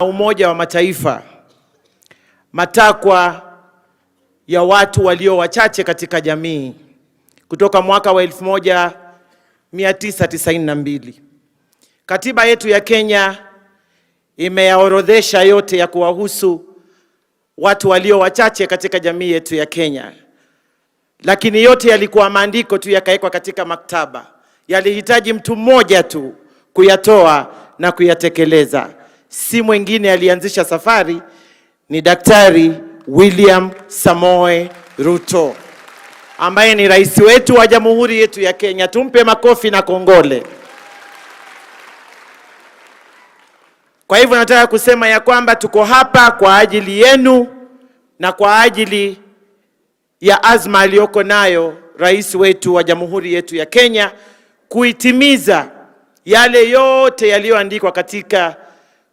Umoja wa Mataifa, matakwa ya watu walio wachache katika jamii kutoka mwaka wa 1992. Katiba yetu ya Kenya imeyaorodhesha yote ya kuwahusu watu walio wachache katika jamii yetu ya Kenya. Lakini yote yalikuwa maandiko tu yakawekwa katika maktaba. Yalihitaji mtu mmoja tu kuyatoa na kuyatekeleza. Si mwingine alianzisha safari, ni Daktari William Samoei Ruto, ambaye ni rais wetu wa jamhuri yetu ya Kenya. Tumpe makofi na kongole. Kwa hivyo nataka kusema ya kwamba tuko hapa kwa ajili yenu na kwa ajili ya azma aliyoko nayo rais wetu wa jamhuri yetu ya Kenya kuitimiza yale yote yaliyoandikwa katika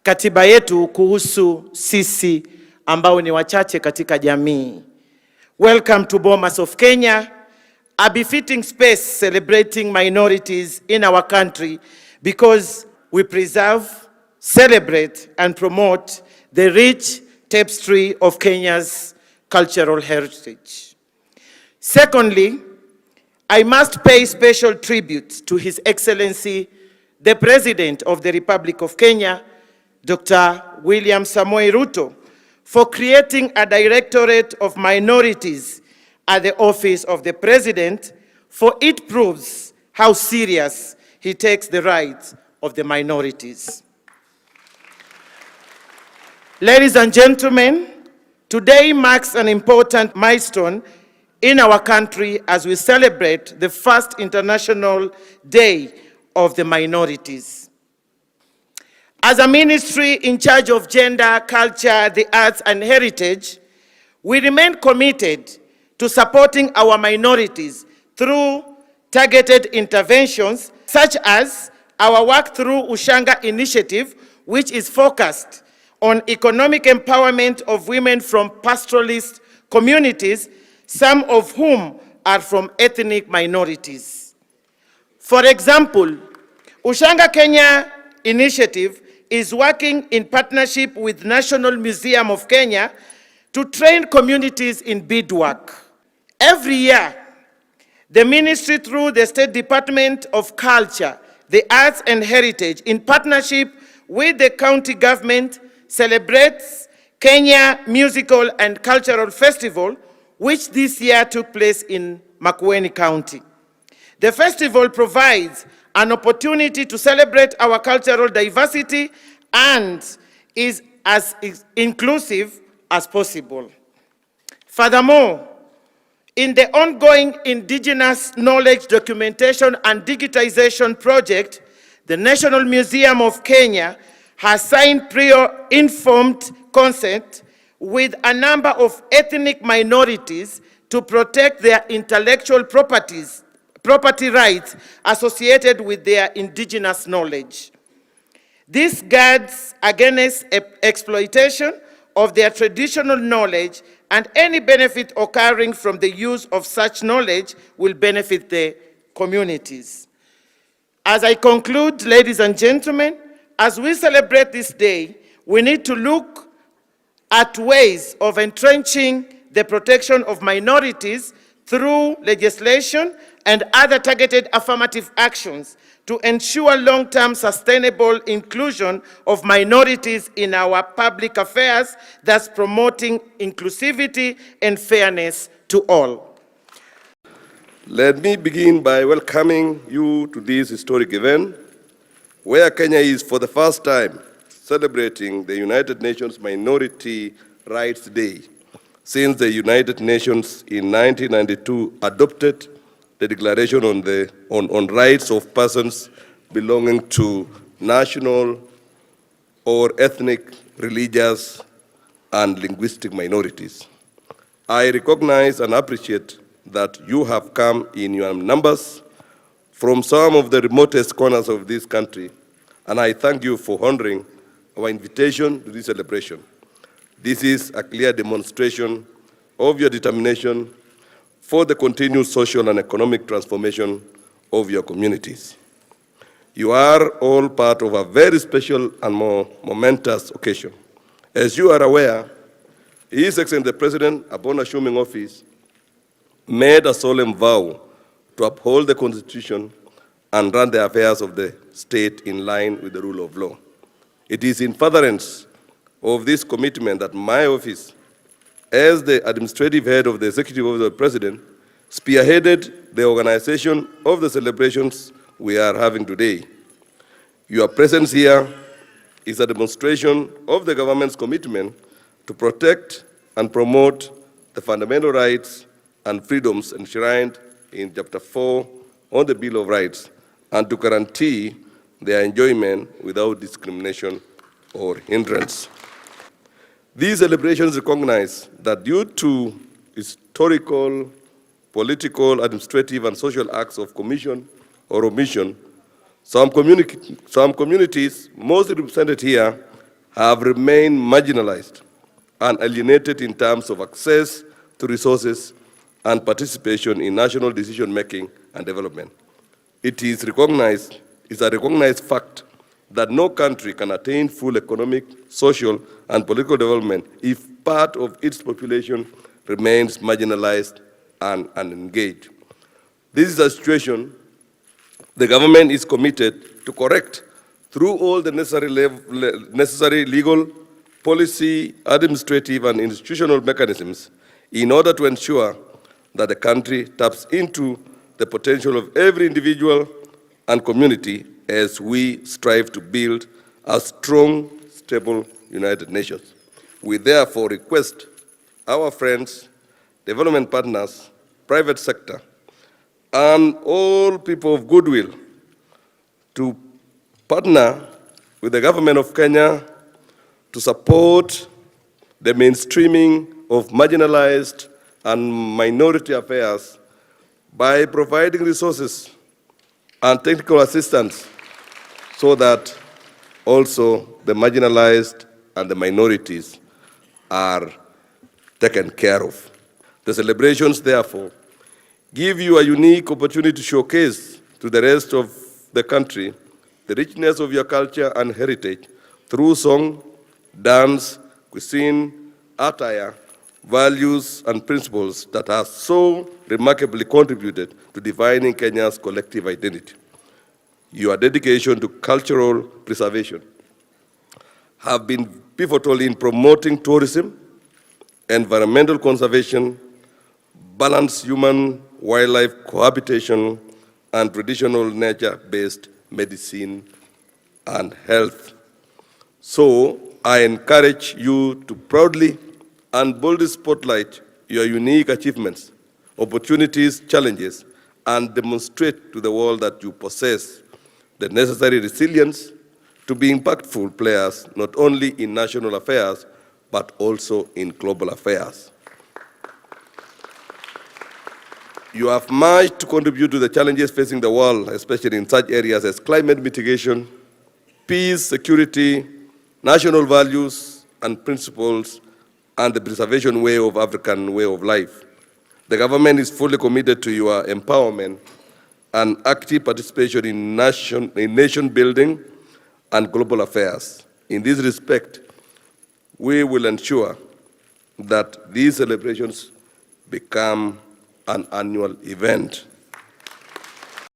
katiba yetu kuhusu sisi ambao ni wachache katika jamii. Welcome to Bomas of Kenya, a befitting space celebrating minorities in our country because we preserve, celebrate and promote the rich tapestry of Kenya's cultural heritage. Secondly, I must pay special tribute to His Excellency, the President of the Republic of Kenya, Dr. William Samoei Ruto, for creating a Directorate of Minorities at the office of the President, for it proves how serious he takes the rights of the minorities. Ladies and gentlemen, today marks an important milestone in our country as we celebrate the first International Day of the Minorities. As a ministry in charge of gender, culture, the arts and heritage, we remain committed to supporting our minorities through targeted interventions such as our work through Ushanga Initiative, which is focused on economic empowerment of women from pastoralist communities, some of whom are from ethnic minorities. For example, Ushanga Kenya Initiative is working in partnership with National Museum of Kenya to train communities in beadwork. Every year, the ministry through the State Department of Culture, the Arts and Heritage, in partnership with the county government, celebrates Kenya Musical and Cultural Festival, which this year took place in Makueni County. The festival provides an opportunity to celebrate our cultural diversity and is as inclusive as possible. Furthermore, in the ongoing Indigenous Knowledge Documentation and Digitization Project, the National Museum of Kenya has signed prior informed consent with a number of ethnic minorities to protect their intellectual property rights associated with their indigenous knowledge. This guards against exploitation of their traditional knowledge, and any benefit occurring from the use of such knowledge will benefit the communities. As I conclude, ladies and gentlemen, as we celebrate this day, we need to look at ways of entrenching the protection of minorities through legislation and other targeted affirmative actions to ensure long-term sustainable inclusion of minorities in our public affairs, thus promoting inclusivity and fairness to all. Let me begin by welcoming you to this historic event, where Kenya is for the first time celebrating the United Nations Minority Rights Day, since the United Nations in 1992 adopted the Declaration on Rights of Persons belonging to national or ethnic, religious, and linguistic minorities. I recognize and appreciate that you have come in your numbers from some of the remotest corners of this country, and I thank you for honoring our invitation to this celebration. This is a clear demonstration of your determination for the continued social and economic transformation of your communities. You are all part of a very special and more momentous occasion. As you are aware, His Excellency the President, upon assuming office, made a solemn vow to uphold the Constitution and run the affairs of the state in line with the rule of law. It is in furtherance of this commitment that my office, as the administrative head of the Executive Office of the President, spearheaded the organization of the celebrations we are having today. Your presence here is a demonstration of the government's commitment to protect and promote the fundamental rights and freedoms enshrined in Chapter 4 on the Bill of Rights, and to guarantee their enjoyment without discrimination or hindrance. These celebrations recognize that due to historical, political, administrative, and social acts of commission or omission, some communities, mostly represented here, have remained marginalized and alienated in terms of access to resources and participation in national decision-making and development. It is a recognized fact that no country can attain full economic, social, and political development if part of its population remains marginalized and unengaged. This is a situation the government is committed to correct through all the necessary legal, policy, administrative, and institutional mechanisms in order to ensure that the country taps into the potential of every individual and community as we strive to build a strong, stable United Nations. We therefore request our friends, development partners, private sector, and all people of goodwill to partner with the government of Kenya to support the mainstreaming of marginalized and minority affairs by providing resources and technical assistance so that also the marginalized and the minorities are taken care of. The celebrations, therefore, give you a unique opportunity to showcase to the rest of the country the richness of your culture and heritage through song, dance, cuisine, attire, values, and principles that have so remarkably contributed to defining Kenya's collective identity. Your dedication to cultural preservation have been pivotal in promoting tourism, environmental conservation, balanced human-wildlife cohabitation, and traditional nature-based medicine and health. So I encourage you to proudly and boldly spotlight your unique achievements, opportunities, challenges, and demonstrate to the world that you possess the necessary resilience to be impactful players, not only in national affairs, but also in global affairs. You have much to contribute to the challenges facing the world, especially in such areas as climate mitigation, peace, security, national values and principles, and the preservation way of African way of life. The government is fully committed to your empowerment and active participation in nation building and global affairs. In this respect, we will ensure that these celebrations become an annual event.